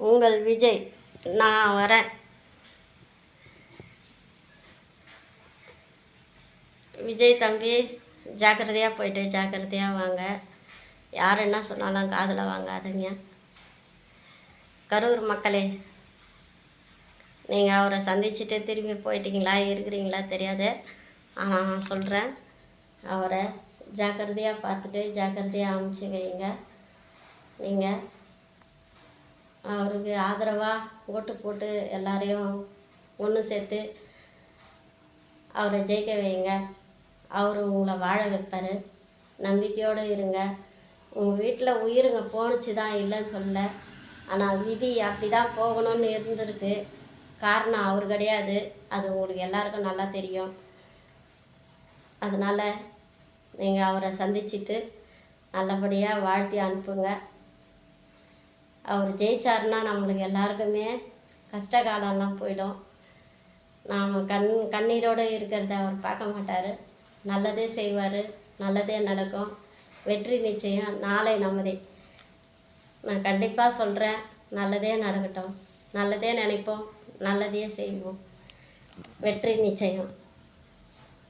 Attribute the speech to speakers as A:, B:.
A: உங்கள் விஜய். நான் வரேன். விஜய் தம்பி, ஜாக்கிரதையாக போயிட்டு ஜாக்கிரதையாக வாங்க. யார் என்ன சொன்னாலும் காதில் வாங்காதீங்க. கரூர் மக்களே, நீங்கள் அவரை சந்திச்சுட்டு திரும்பி போயிட்டீங்களா இருக்கிறீங்களா தெரியாது. ஆனால் நான் சொல்கிறேன், அவரை ஜாக்கிரதையாக பார்த்துட்டு ஜாக்கிரதையாக அமுச்சு வைங்க. நீங்கள் அவருக்கு ஆதரவாக ஓட்டு போட்டு எல்லாரையும் ஒன்று சேர்த்து அவரை ஜெயிக்க வைங்க. அவர் உங்களை வாழ வைப்பார். நம்பிக்கையோடு இருங்க. உங்கள் வீட்டில் உயிருங்க போணுச்சு தான், இல்லைன்னு சொல்ல. ஆனால் விதி அப்படி தான் போகணும்னு இருந்திருக்கு. காரணம் அவர் கிடையாது. அது உங்களுக்கு எல்லாருக்கும் நல்லா தெரியும். அதனால் நீங்கள் அவரை சந்திச்சுட்டு நல்லபடியாக வாழ்த்தி அனுப்புங்க. அவர் ஜெயிச்சாருன்னா நம்மளுக்கு எல்லாருக்குமே கஷ்ட காலம்லாம் போயிடும். நாம் கண்ணீரோடு இருக்கிறத அவர் பார்க்க மாட்டார். நல்லதே செய்வார், நல்லதே நடக்கும். வெற்றி நிச்சயம், நாளை நமதே. நான் கண்டிப்பாக சொல்கிறேன், நல்லதே நடக்கட்டும். நல்லதே நினைப்போம், நல்லதே செய்வோம். வெற்றி நிச்சயம்.